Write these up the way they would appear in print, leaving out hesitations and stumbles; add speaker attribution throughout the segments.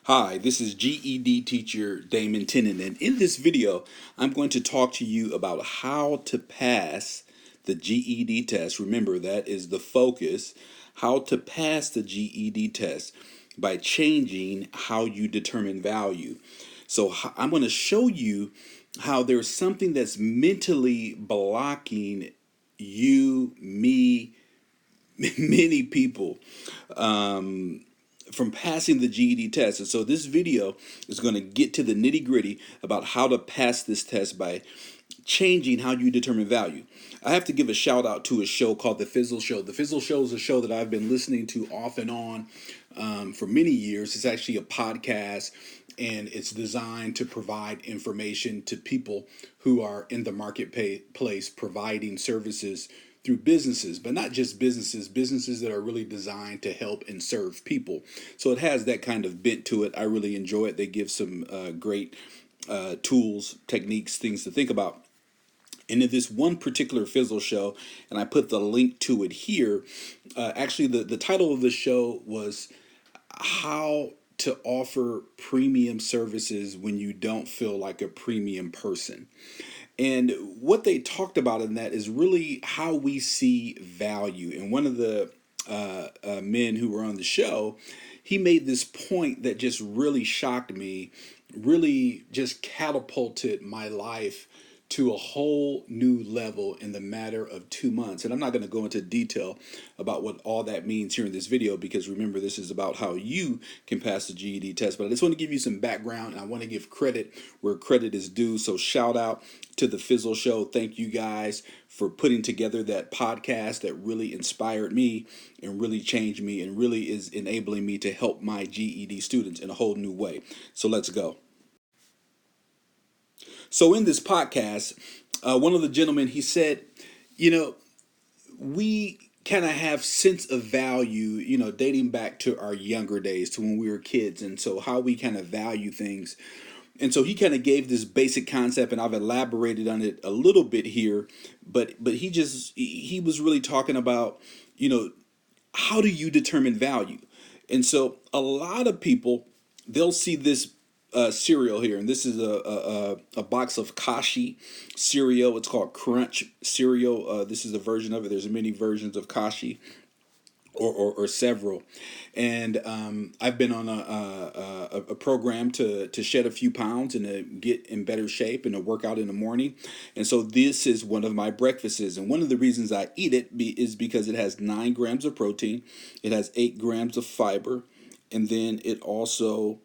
Speaker 1: Hi, this is GED teacher Damon Tennant, and in this video, I'm going to talk to you about how to pass the GED test. Remember, that is the focus, how to pass the GED test by changing how you determine value. So I'm going to show you how there's something that's mentally blocking you, me, many people from passing the GED test. And so this video is going to get to the nitty gritty about how to pass this test by changing how you determine value. I have to give a shout out to a show called The Fizzle Show. The Fizzle Show is a show that I've been listening to off and on for many years. It's actually a podcast, and it's designed to provide information to people who are in the marketplace providing services through businesses, but not just businesses that are really designed to help and serve people. So it has that kind of bent to it. I really enjoy it. They give some great tools, techniques, things to think about. And in this one particular Fizzle show, and I put the link to it here, actually the title of the show was How to Offer Premium Services When You Don't Feel Like a Premium Person. And what they talked about in that is really how we see value. And one of the men who were on the show, he made this point that just really shocked me, really just catapulted my life to a whole new level in the matter of 2 months. And I'm not going to go into detail about what all that means here in this video, because remember, this is about how you can pass the GED test. But I just want to give you some background, and I want to give credit where credit is due. So shout out to the Fizzle Show. Thank you guys for putting together that podcast that really inspired me and really changed me and really is enabling me to help my GED students in a whole new way. So let's go. So in this podcast, one of the gentlemen, he said, we kind of have sense of value, dating back to our younger days, to when we were kids. And so how we kind of value things. And so he kind of gave this basic concept, and I've elaborated on it a little bit here, but he was really talking about, how do you determine value? And so a lot of people, they'll see this cereal here, and this is a box of Kashi cereal. It's called Crunch cereal. This is a version of it. There's many versions of Kashi, or several. And I've been on a program to shed a few pounds and to get in better shape and to work out in the morning. And so this is one of my breakfasts. And one of the reasons I eat it is because it has 9 grams of protein. It has 8 grams of fiber. And then it also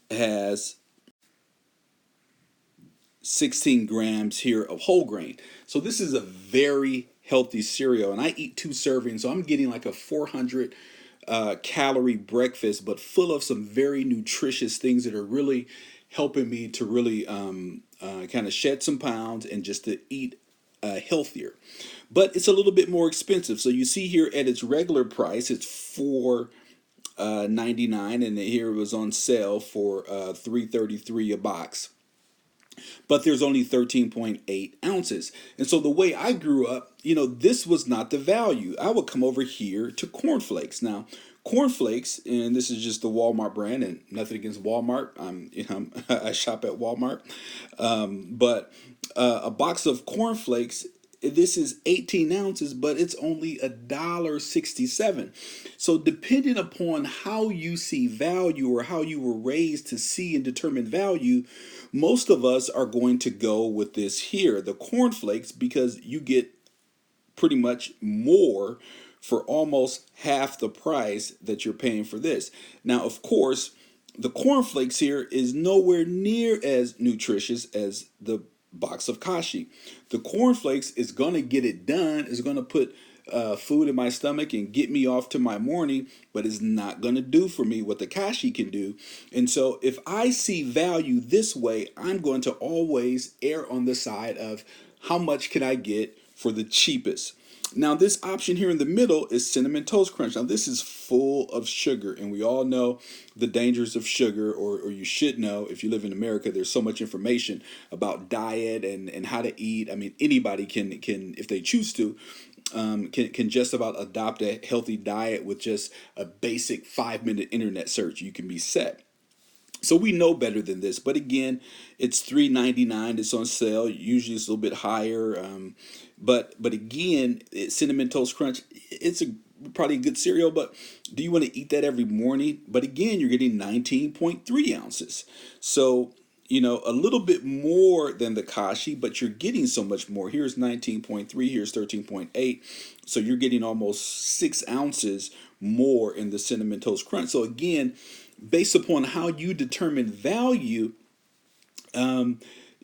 Speaker 1: has 16 grams here of whole grain. So this is a very healthy cereal, and I eat 2 servings, so I'm getting like a 400 calorie breakfast, but full of some very nutritious things that are really helping me to really kind of shed some pounds and just to eat healthier. But it's a little bit more expensive. So you see here at its regular price, it's $4.99, and here it was on sale for $3.33 a box. But there's only 13.8 ounces. And so the way I grew up, this was not the value. I would come over here to cornflakes. Now, cornflakes, and this is just the Walmart brand, and nothing against Walmart. I shop at Walmart. But a box of cornflakes, this is 18 ounces, but it's only $1.67. So depending upon how you see value or how you were raised to see and determine value, most of us are going to go with this here, the cornflakes, because you get pretty much more for almost half the price that you're paying for this. Now, of course, the cornflakes here is nowhere near as nutritious as the box of Kashi. The cornflakes is going to get it done. It's going to put food in my stomach and get me off to my morning, but it's not going to do for me what the Kashi can do. And so if I see value this way, I'm going to always err on the side of how much can I get for the cheapest. Now, this option here in the middle is Cinnamon Toast Crunch. Now, this is full of sugar, and we all know the dangers of sugar, or you should know if you live in America. There's so much information about diet and how to eat. I mean, anybody can if they choose to, can just about adopt a healthy diet with just a basic 5-minute internet search. You can be set. So we know better than this, but again, it's $3.99. It's on sale. Usually it's a little bit higher, but again, Cinnamon Toast Crunch. It's probably a good cereal, but do you want to eat that every morning? But again, you're getting 19.3 ounces, so a little bit more than the Kashi, but you're getting so much more. Here's 19.3. Here's 13.8. So you're getting almost 6 ounces more in the Cinnamon Toast Crunch. So again, based upon how you determine value,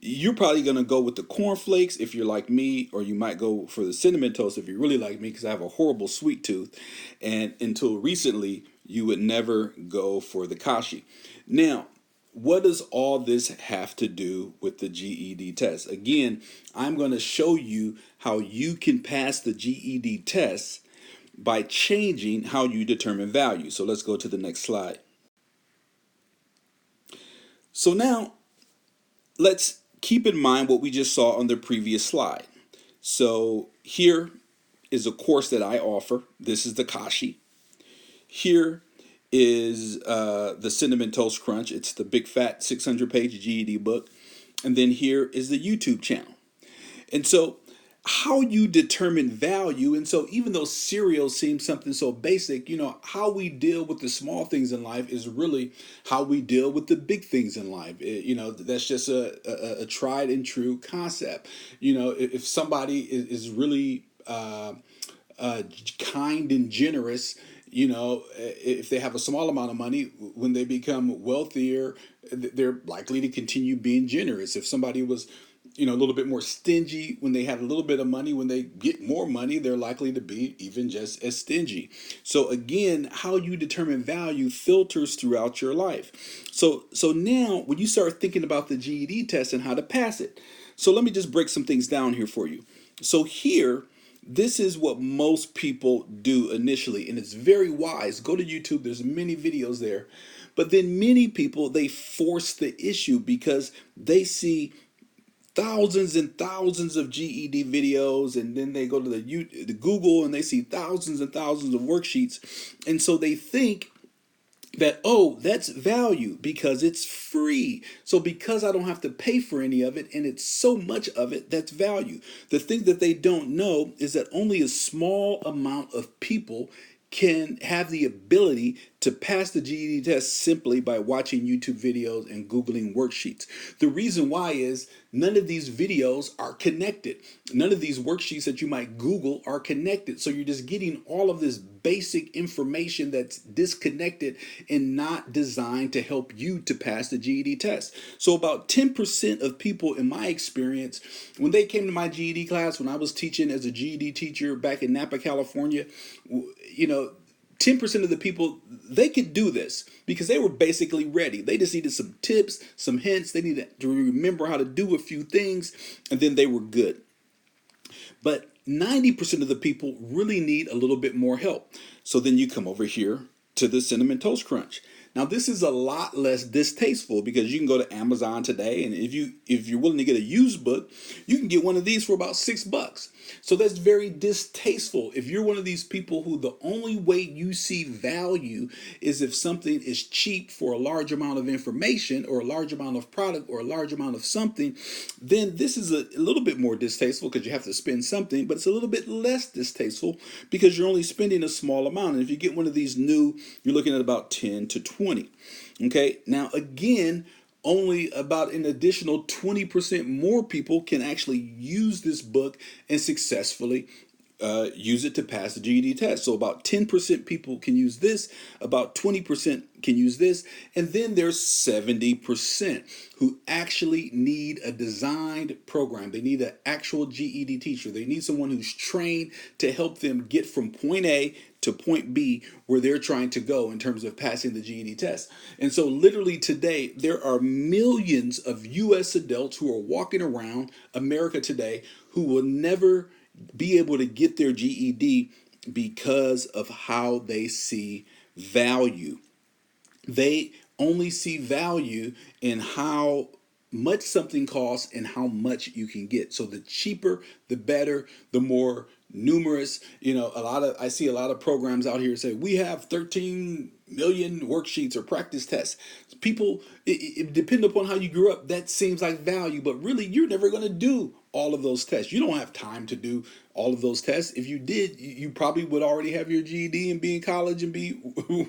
Speaker 1: you're probably going to go with the cornflakes if you're like me, or you might go for the cinnamon toast if you're really like me, because I have a horrible sweet tooth. And until recently, you would never go for the Kashi. Now, what does all this have to do with the GED test? Again, I'm going to show you how you can pass the GED test by changing how you determine value. So let's go to the next slide. So now, let's keep in mind what we just saw on the previous slide. So here is a course that I offer. This is the Kashi. Here is the Cinnamon Toast Crunch. It's the big fat 600-page GED book. And then here is the YouTube channel. And so how you determine value, and so even though cereal seems something so basic, how we deal with the small things in life is really how we deal with the big things in life. That's just a tried and true concept. If somebody is really kind and generous, if they have a small amount of money, when they become wealthier, they're likely to continue being generous. If somebody was a little bit more stingy when they have a little bit of money, when they get more money, they're likely to be even just as stingy. So again, how you determine value filters throughout your life. So now when you start thinking about the GED test and how to pass it, so let me just break some things down here for you. So here, this is what most people do initially, and it's very wise. Go to YouTube, there's many videos there. But then many people, they force the issue because they see thousands and thousands of GED videos, and then they go to the Google and they see thousands and thousands of worksheets, and so they think that, oh, that's value because it's free. So because I don't have to pay for any of it and it's so much of it, that's value. The thing that they don't know is that only a small amount of people can have the ability to pass the GED test simply by watching YouTube videos and Googling worksheets. The reason why is none of these videos are connected. None of these worksheets that you might Google are connected. So you're just getting all of this basic information that's disconnected and not designed to help you to pass the GED test. So about 10% of people in my experience, when they came to my GED class, when I was teaching as a GED teacher back in Napa, California, 10% of the people, they could do this because they were basically ready. They just needed some tips, some hints. They needed to remember how to do a few things, and then they were good. But 90% of the people really need a little bit more help. So then you come over here to the Cinnamon Toast Crunch. Now this is a lot less distasteful because you can go to Amazon today, and if you're willing to get a used book, you can get one of these for about $6. So that's very distasteful. If you're one of these people who the only way you see value is if something is cheap for a large amount of information or a large amount of product or a large amount of something, then this is a little bit more distasteful because you have to spend something, but it's a little bit less distasteful because you're only spending a small amount. And if you get one of these new, you're looking at about 10 to 20. Okay, now again, only about an additional 20% more people can actually use this book and successfully use it to pass the GED test. So about 10% people can use this, about 20% can use this, and then there's 70% who actually need a designed program. They need an actual GED teacher. They need someone who's trained to help them get from point A to point B where they're trying to go in terms of passing the GED test. And so literally today, there are millions of US adults who are walking around America today who will never be able to get their GED because of how they see value. They only see value in how much something costs and how much you can get. So the cheaper, the better, the more numerous. I see a lot of programs out here say we have 13 million worksheets or practice tests. People, it depending upon how you grew up, that seems like value, but really you're never going to do all of those tests. You don't have time to do all of those tests. If you did, you probably would already have your GED and be in college and be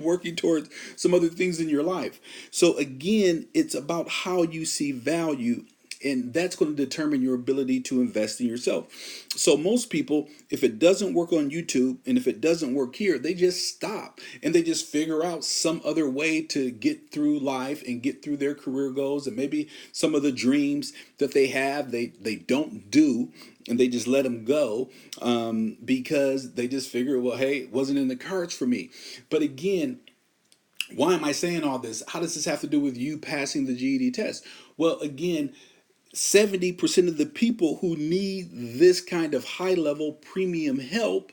Speaker 1: working towards some other things in your life. So again, it's about how you see value, and that's going to determine your ability to invest in yourself. So most people, if it doesn't work on YouTube and if it doesn't work here, they just stop and they just figure out some other way to get through life and get through their career goals, and maybe some of the dreams that they have, they don't do, and they just let them go, because they just figure, well, hey, it wasn't in the cards for me. But again, why am I saying all this? How does this have to do with you passing the GED test? Well, again, 70% of the people who need this kind of high level premium help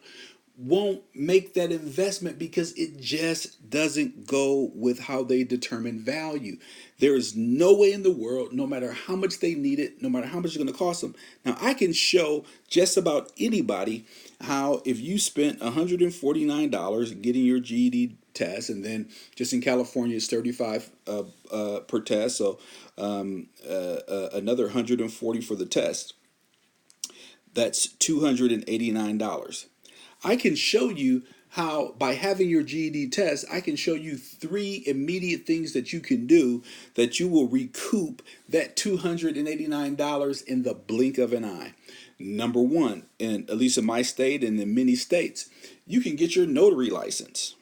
Speaker 1: won't make that investment because it just doesn't go with how they determine value. There is no way in the world, no matter how much they need it, no matter how much it's going to cost them. Now, I can show just about anybody how if you spent $149 getting your GED test, and then just in California it's 35 per test, so another 140 for the test. That's $289. I can show you how by having your GED test, I can show you 3 immediate things that you can do that you will recoup that $289 in the blink of an eye. Number one, and at least in my state and in many states, you can get your notary license.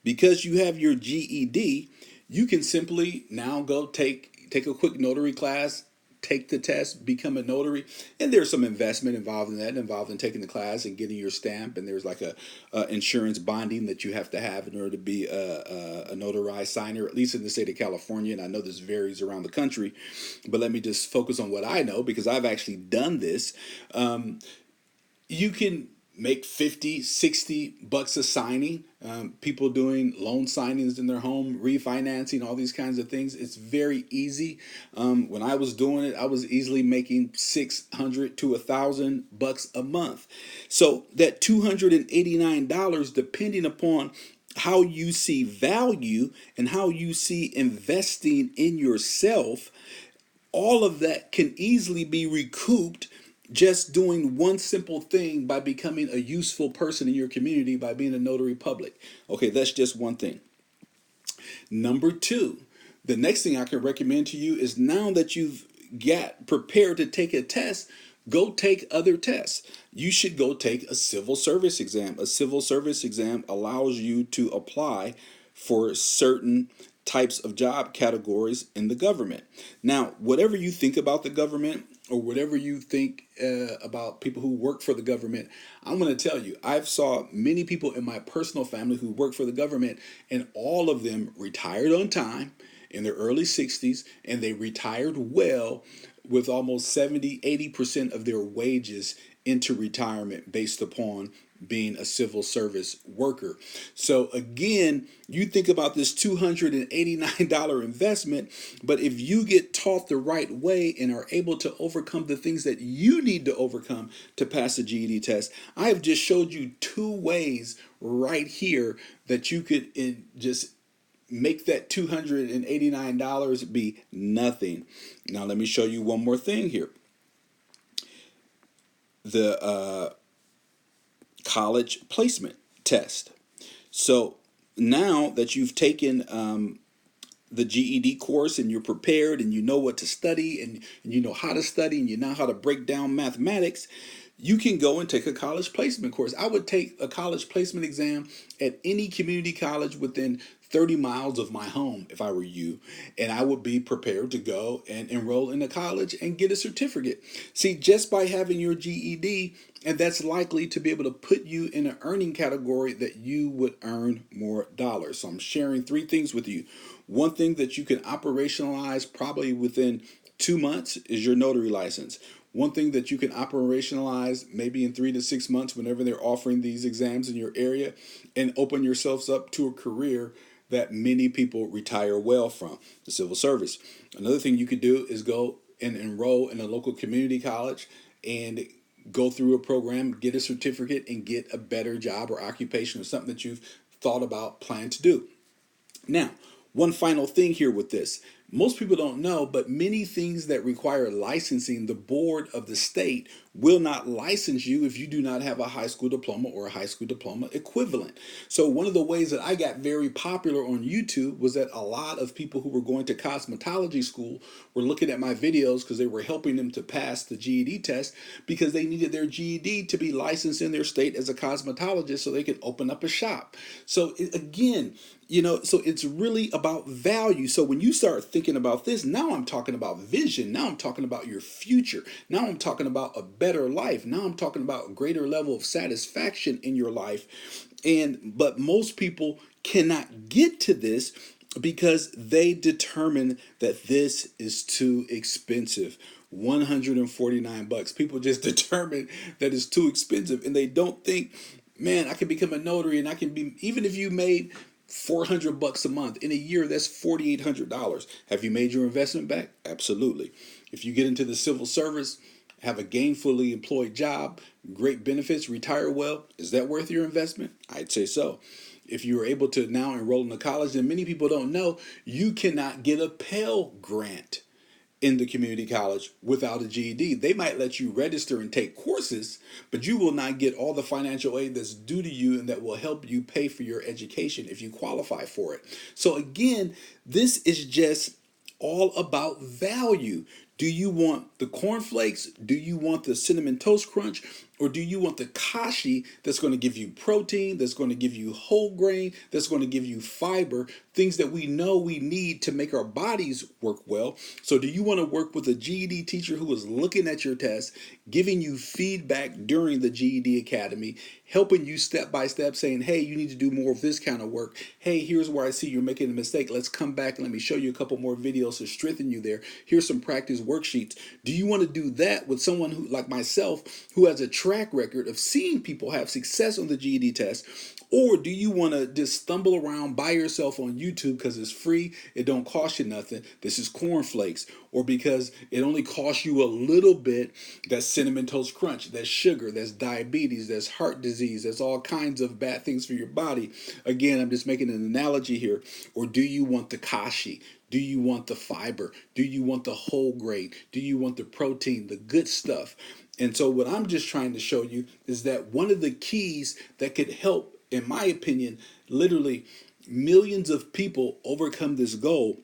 Speaker 1: Because you have your GED, you can simply now go take a quick notary class, take the test, become a notary, and there's some investment involved in that, involved in taking the class and getting your stamp, and there's like a insurance bonding that you have to have in order to be a notarized signer, at least in the state of California, and I know this varies around the country, but let me just focus on what I know because I've actually done this. You can make 50, 60 bucks a signing. People doing loan signings in their home, refinancing, all these kinds of things. It's very easy. When I was doing it, I was easily making 600 to 1,000 bucks a month. So that $289, depending upon how you see value and how you see investing in yourself, all of that can easily be recouped just doing one simple thing by becoming a useful person in your community by being a notary public. Okay, that's just one thing. Number 2, the next thing I can recommend to you is now that you've got prepared to take a test, go take other tests. You should go take a civil service exam. A civil service exam allows you to apply for certain types of job categories in the government. Now, whatever you think about the government or whatever you think about people who work for the government, I'm going to tell you, I've saw many people in my personal family who work for the government, and all of them retired on time in their early 60s, and they retired well with almost 70, 80% of their wages into retirement based upon being a civil service worker. So again, you think about this $289 investment, but if you get taught the right way and are able to overcome the things that you need to overcome to pass the GED test, I have just showed you 2 ways right here that you could just make that $289 be nothing. Now let me show you one more thing here. The college placement test. So now that you've taken the GED course and you're prepared and you know what to study and you know how to study and you know how to break down mathematics, you can go and take a college placement course. I would take a college placement exam at any community college within 30 miles of my home if I were you, and I would be prepared to go and enroll in a college and get a certificate. See, just by having your GED, and that's likely to be able to put you in an earning category that you would earn more dollars. So I'm sharing 3 things with you. One thing that you can operationalize probably within 2 months is your notary license. One thing that you can operationalize maybe in 3 to 6 months whenever they're offering these exams in your area, and open yourselves up to a career that many people retire well from, the civil service. Another thing you could do is go and enroll in a local community college and go through a program, get a certificate, and get a better job or occupation or something that you've thought about, plan to do. Now, one final thing here with this. Most people don't know, but many things that require licensing, the board of the state will not license you if you do not have a high school diploma or a high school diploma equivalent. So one of the ways that I got very popular on YouTube was that a lot of people who were going to cosmetology school were looking at my videos because they were helping them to pass the GED test because they needed their GED to be licensed in their state as a cosmetologist so they could open up a shop. So again, so it's really about value. So when you start thinking about this, now I'm talking about vision. Now I'm talking about your future. Now I'm talking about a better life. Now I'm talking about a greater level of satisfaction in your life. But most people cannot get to this because they determine that this is too expensive. 149 bucks. People just determine that it's too expensive and they don't think, man, I can become a notary and I can be, even if you made 400 bucks a month in a year, that's $4,800. Have you made your investment back? Absolutely. If you get into the civil service, have a gainfully employed job, great benefits, retire well, is that worth your investment? I'd say so. If you are able to now enroll in a college, and many people don't know, you cannot get a Pell Grant in the community college without a GED. They might let you register and take courses, but you will not get all the financial aid that's due to you and that will help you pay for your education if you qualify for it. So again, this is just all about value. Do you want the cornflakes? Do you want the cinnamon toast crunch? Or do you want the kashi that's going to give you protein, that's going to give you whole grain, that's going to give you fiber, things that we know we need to make our bodies work well? So do you want to work with a GED teacher who is looking at your test, giving you feedback during the GED Academy, helping you step by step, saying, hey, you need to do more of this kind of work. Hey, here's where I see you're making a mistake. Let's come back and let me show you a couple more videos to strengthen you there. Here's some practice worksheets. Do you want to do that with someone who, like myself, who has a track record of seeing people have success on the GED test? Or do you want to just stumble around by yourself on YouTube because it's free, it don't cost you nothing, this is cornflakes, or because it only costs you a little bit, that's cinnamon toast crunch, that's sugar, that's diabetes, that's heart disease, that's all kinds of bad things for your body. Again, I'm just making an analogy here. Or do you want the kashi? Do you want the fiber? Do you want the whole grain? Do you want the protein, the good stuff? And so what I'm just trying to show you is that one of the keys that could help, in my opinion, literally millions of people overcome this goal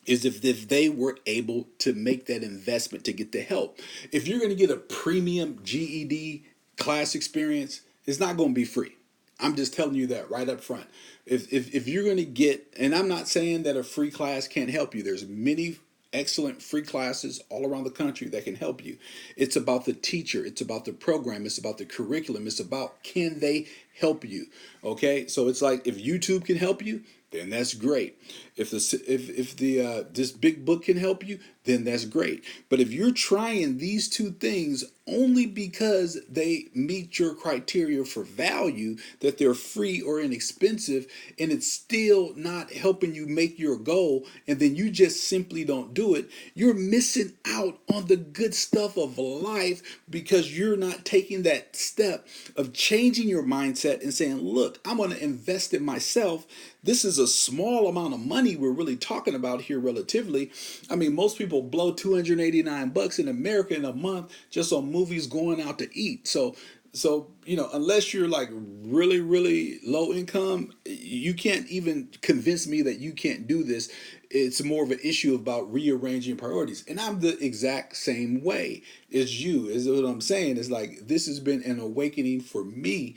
Speaker 1: is if they were able to make that investment to get the help. If you're going to get a premium GED class experience, it's not going to be free. I'm just telling you that right up front. If you're going to get, and I'm not saying that a free class can't help you. There's many excellent free classes all around the country that can help you. It's about the teacher, it's about the program, it's about the curriculum, it's about can they help you. Okay, so it's like if YouTube can help you, then that's great. If the this big book can help you, then that's great. But if you're trying these two things only because they meet your criteria for value, that they're free or inexpensive, and it's still not helping you make your goal, and then you just simply don't do it, you're missing out on the good stuff of life because you're not taking that step of changing your mindset and saying, look, I'm going to invest in myself. This is a small amount of money we're really talking about here relatively. I mean, most people blow 289 bucks in America in a month just on movies, going out to eat. So unless you're like really, really low income, you can't even convince me that you can't do this. It's more of an issue about rearranging priorities. And I'm the exact same way as you, is what I'm saying. Is like, this has been an awakening for me.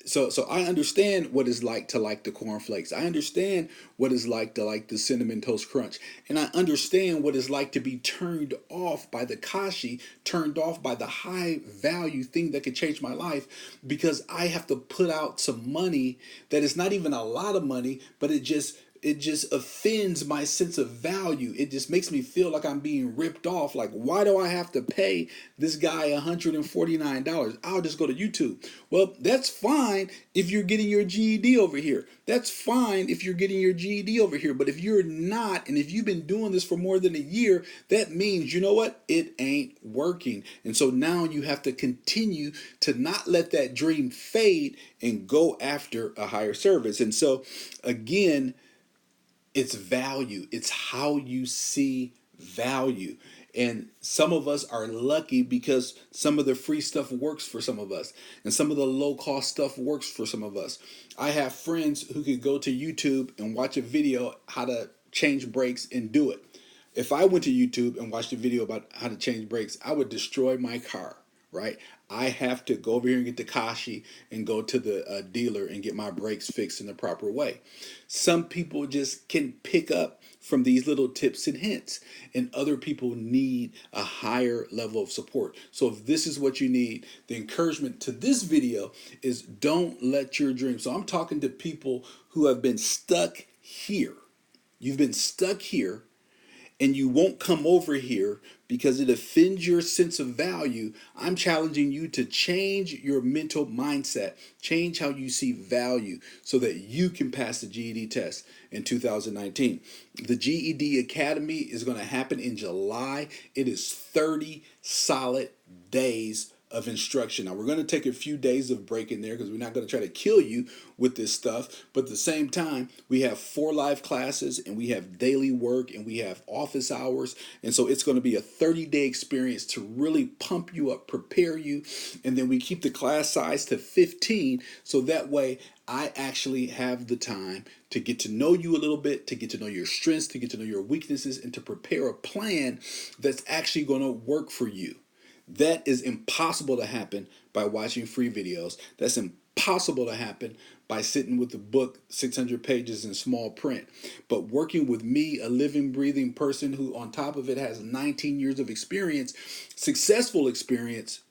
Speaker 1: So I understand what it's like to like the cornflakes. I understand what it's like to like the cinnamon toast crunch. And I understand what it's like to be turned off by the kashi, turned off by the high value thing that could change my life, because I have to put out some money that is not even a lot of money, but it just it just offends my sense of value. It just makes me feel like I'm being ripped off. Like, why do I have to pay this guy $149? I'll just go to YouTube. Well, that's fine if you're getting your GED over here. That's fine if you're getting your GED over here. But if you're not, and if you've been doing this for more than a year, that means, you know what? It ain't working. And so now you have to continue to not let that dream fade and go after a higher service. And so, again, it's value. It's how you see value. And some of us are lucky because some of the free stuff works for some of us, and some of the low cost stuff works for some of us. I have friends who could go to YouTube and watch a video how to change brakes and do it. If I went to YouTube and watched a video about how to change brakes, I would destroy my car, right? I have to go over here and get the Kashi and go to the dealer and get my brakes fixed in the proper way. Some people just can pick up from these little tips and hints, and other people need a higher level of support. So if this is what you need, the encouragement to this video is don't let your dream. So I'm talking to people who have been stuck here. You've been stuck here and you won't come over here because it offends your sense of value. I'm challenging you to change your mental mindset, change how you see value so that you can pass the GED test in 2019. The GED Academy is going to happen in July. It is 30 solid days of instruction. Now, we're going to take a few days of break in there because we're not going to try to kill you with this stuff. But at the same time, we have 4 live classes and we have daily work and we have office hours. And so it's going to be a 30-day experience to really pump you up, prepare you. And then we keep the class size to 15. So that way I actually have the time to get to know you a little bit, to get to know your strengths, to get to know your weaknesses, and to prepare a plan that's actually going to work for you. That is impossible to happen by watching free videos. That's impossible to happen by sitting with the book 600 pages in small print. But working with me, a living, breathing person who on top of it has 19 years of experience, successful experience,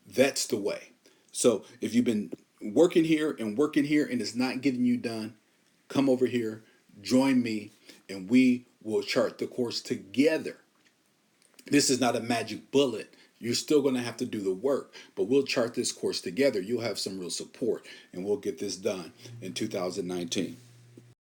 Speaker 1: that's the way. So if you've been working here and it's not getting you done, come over here, join me, and we will chart the course together. This is not a magic bullet. You're still going to have to do the work, but we'll chart this course together. You'll have some real support, and we'll get this done in 2019.